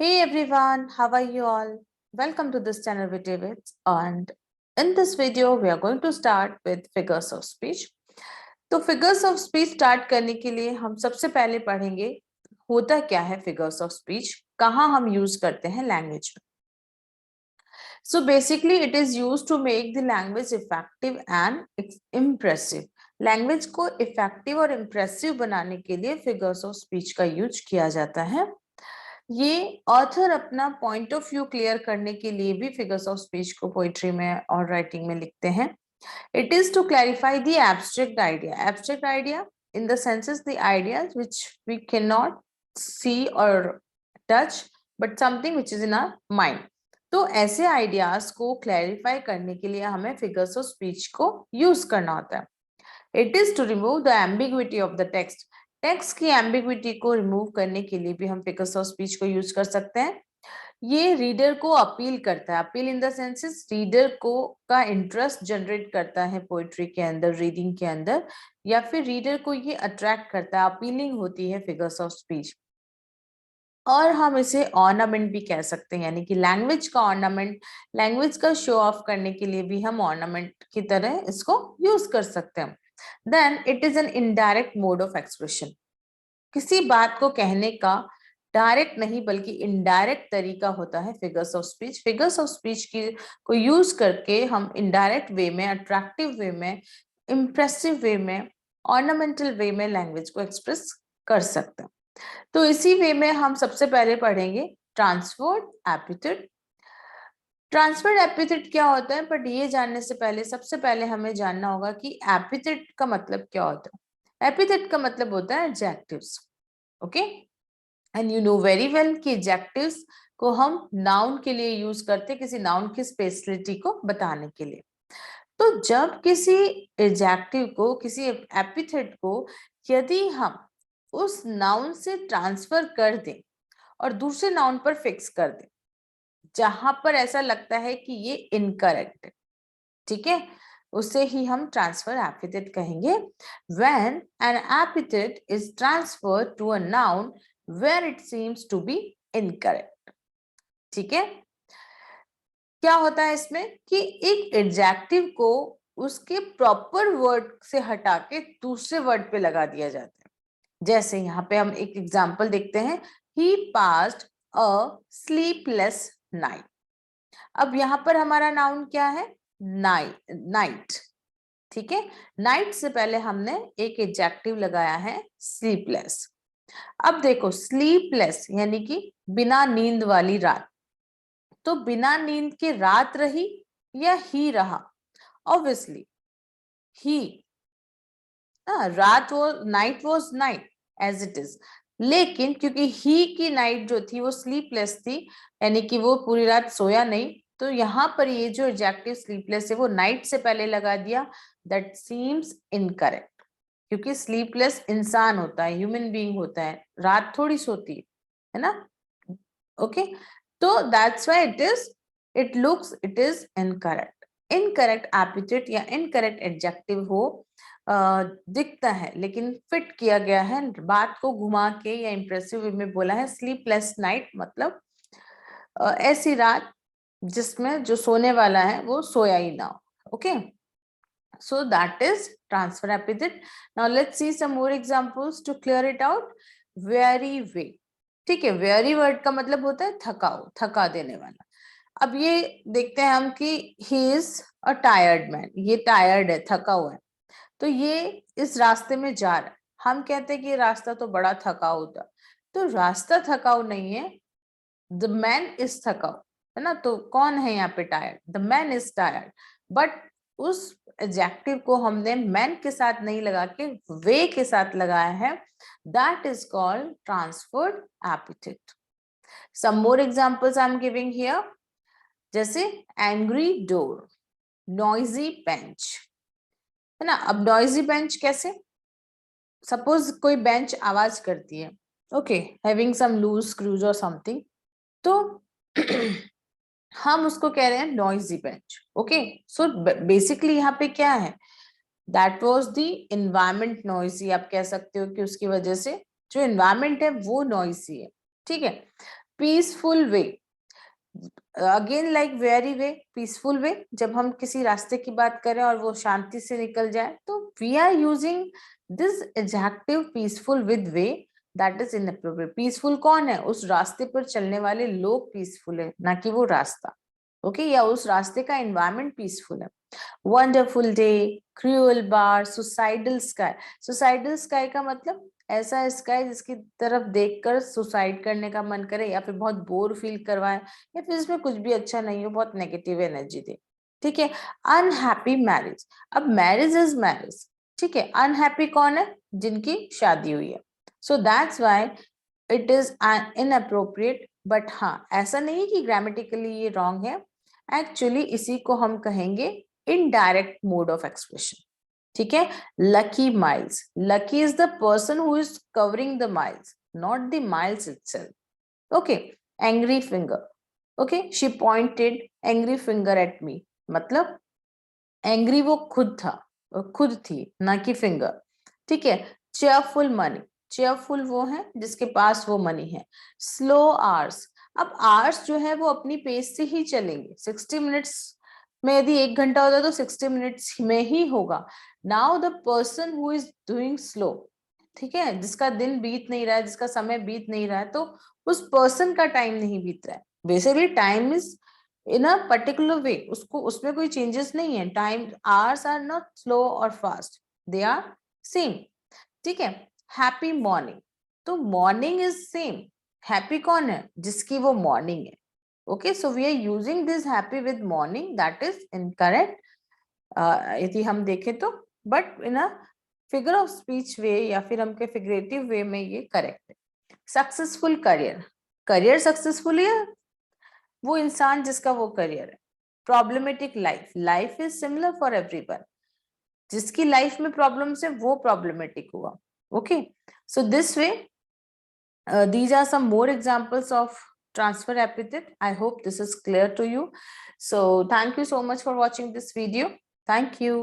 Hey everyone, how are you all? Welcome to this channel with David, and in this video we are going to start with figures of speech. तो figures of speech start करने के लिए हम सबसे पहले पढ़ेंगे होता क्या है figures of speech, कहाँ हम use करते हैं language में. So basically it is used to make the language effective and impressive. Language को इफेक्टिव और इम्प्रेसिव बनाने के लिए फिगर्स ऑफ स्पीच का यूज किया जाता है. ये ऑथर अपना पॉइंट ऑफ व्यू क्लियर करने के लिए भी फिगर्स ऑफ स्पीच को पोइट्री में और राइटिंग में लिखते हैं. It is to clarify the abstract idea. Abstract idea in the senses the ideas which we can not see और touch but something which is in our mind. तो ऐसे ideas को क्लैरिफाई करने के लिए हमें फिगर्स ऑफ स्पीच को use करना होता है. It is to remove the ambiguity of the text. Text की एम्बिग्विटी को रिमूव करने के लिए भी हम फिगर्स ऑफ स्पीच को यूज कर सकते हैं. ये रीडर को अपील करता है. Appeal in the senses reader को का इंटरेस्ट जनरेट करता है पोएट्री के अंदर, रीडिंग के अंदर, या फिर रीडर को ये अट्रैक्ट करता है. अपीलिंग होती है फिगर्स ऑफ स्पीच. और हम इसे ऑर्नामेंट भी कह सकते हैं, यानी कि लैंग्वेज का ऑर्नामेंट, लैंग्वेज का शो ऑफ करने के लिए भी हम ऑर्नामेंट की तरह इसको यूज कर सकते हैं. Then it is an indirect mode of expression. किसी बात को कहने का डायरेक्ट नहीं बल्कि इनडायरेक्ट तरीका होता है figures of speech. Figures of speech की को यूज करके हम इनडायरेक्ट वे में, अट्रैक्टिव वे में, इंप्रेसिव वे में, ऑर्नामेंटल वे में लैंग्वेज को एक्सप्रेस कर सकते हैं. तो इसी वे में हम सबसे पहले पढ़ेंगे ट्रांसफर्ड एपिथेट. ट्रांसफर्ड एपिथेट क्या होता है, बट ये जानने से पहले सबसे पहले हमें जानना होगा कि एपिथेट का मतलब क्या होता है. एपिथेट का मतलब होता है adjectives. Okay, and you know very well कि एडजेक्टिव्स को हम नाउन के लिए यूज करते हैं, किसी नाउन की स्पेशलिटी को बताने के लिए. तो जब किसी एडजेक्टिव को, किसी एपिथेट को यदि हम उस नाउन से ट्रांसफर कर दें और दूसरे नाउन पर फिक्स कर दें जहां पर ऐसा लगता है कि ये इनकरेक्ट है, ठीक है, उसे ही हम ट्रांसफर एपिथेट कहेंगे. When an epithet is transferred to a noun where it seems to be incorrect. ठीक है, क्या होता है इसमें कि एक एडजेक्टिव को उसके प्रॉपर वर्ड से हटा के दूसरे वर्ड पे लगा दिया जाता है. जैसे यहाँ पे हम एक एग्जांपल देखते हैं, he passed a sleepless night. अब यहाँ पर हमारा नाउन क्या है, नाइट. ठीक है, नाइट से पहले हमने एक एडजेक्टिव लगाया है स्लीपलेस. अब देखो स्लीपलेस यानी कि बिना नींद वाली रात. तो बिना नींद की रात रही या ही रहा? Obviously he. रात वो night was night as it is. लेकिन क्योंकि ही की नाइट जो थी वो स्लीपलेस थी, यानी कि वो पूरी रात सोया नहीं, तो यहाँ पर ये जो एडजेक्टिव स्लीपलेस है वो नाइट से पहले लगा दिया. दैट सीम्स इनकरेक्ट, क्योंकि स्लीपलेस इंसान होता है, ह्यूमन बीइंग होता है, रात थोड़ी सोती है ना. ओके, तो that's why it looks it is incorrect. Incorrect epithet या इनकरेक्ट एडजेक्टिव हो दिखता है, लेकिन फिट किया गया है, बात को घुमा के या इंप्रेसिव वे में बोला है. स्लीपलेस नाइट मतलब ऐसी रात जिसमें जो सोने वाला है वो सोया ही ना हो. Okay, so that is transfer epithet. Now let's see some more examples to clear it out. Weary way. ठीक है, वेरी वर्ड का मतलब होता है थकाऊ, थका देने वाला. अब ये देखते हैं हम कि he is a tired man. ये टायर्ड है, थका हुआ है. तो ये इस रास्ते में जा रहा है. हम कहते हैं कि ये रास्ता तो बड़ा थकाऊ था. तो रास्ता थकाऊ नहीं है, द मैन इज थकाऊ है ना. तो कौन है यहाँ पे tired? The man is tired. But उस एडजेक्टिव को हमने मैन के साथ नहीं लगा के वे के साथ लगाया है. That is called transferred epithet. Some more examples I am giving here. जैसे एंग्री डोर, नॉइजी बेंच है ना. अब नॉइजी बेंच कैसे? सपोज कोई बेंच आवाज करती है, okay, having some loose screws और समथिंग, तो हम उसको कह रहे हैं noisy bench. Okay, so basically यहाँ पे क्या है, that was the environment noisy. आप कह सकते हो कि उसकी वजह से जो एनवायरमेंट है वो नॉइजी है. ठीक है, पीसफुल वे, again like very way, peaceful वे, जब हम किसी रास्ते की बात करें और वो शांति से निकल जाए, तो we are using this adjective peaceful with way, that is inappropriate. Peaceful कौन है? उस रास्ते पर चलने वाले लोग पीसफुल है, ना कि वो रास्ता। ओके, या उस रास्ते का एनवायरमेंट पीसफुल है। वंडरफुल डे, क्रूअल बार, सुसाइडल स्काई। सुसाइडल स्काई का मतलब ऐसा स्काई जिसकी तरफ देखकर सुसाइड करने का मन करे, या फिर बहुत बोर फील करवाए, या फिर इसमें कुछ भी अच्छा नहीं हो, बहुत नेगेटिव एनर्जी दे। ठीक है। अनहैप्पी मैरिज, अब मैरिज इज मैरिज, ठीक है। अनहैप्पी कौन है? जिनकी शादी हुई है। So that's why it is inappropriate. But हाँ, ऐसा नहीं कि ग्रामेटिकली ये रॉन्ग है, एक्चुअली इसी को हम कहेंगे इनडायरेक्ट मोड ऑफ एक्सप्रेशन। ठीक है। Lucky miles, lucky is the person who is covering the miles, not the miles itself. Okay. Angry finger, okay, she pointed angry finger at me, मतलब angry वो खुद था, खुद थी, ना कि फिंगर। ठीक है। चेयरफुल मनी, चेयरफुल वो है जिसके पास वो मनी है। स्लो आवर्स, अब आवर्स जो है वो अपनी पेस से ही चलेंगे। 60 मिनट्स में यदि 1 घंटा होता है तो 60 मिनट्स में ही होगा। Now the person who is doing slow, ठीक है, जिसका दिन बीत नहीं रहा है, जिसका समय बीत नहीं रहा है, तो उस पर्सन का टाइम नहीं बीत रहा है। Basically time is in a particular way, उसको उसमें कोई चेंजेस नहीं है। Time hours are not slow और फास्ट, दे आर सेम। ठीक है। हैप्पी मॉर्निंग, तो मॉर्निंग इज सेम। हैप्पी कौन है? जिसकी वो मॉर्निंग है। Okay, so we are using this happy with morning, that is incorrect यदि हम देखें तो। But in a figure of speech way या फिर हम के फिगरेटिव वे में ये करेक्ट है। सक्सेसफुल करियर, करियर सक्सेसफुल है वो इंसान जिसका वो करियर है। Problematic life, life is similar for everyone, जिसकी लाइफ में प्रॉब्लम्स है वो प्रॉब्लमेटिक हुआ। Okay, so this way these are some more examples of transfer epithet. I hope this is clear to you. So thank you so much for watching this video. Thank you.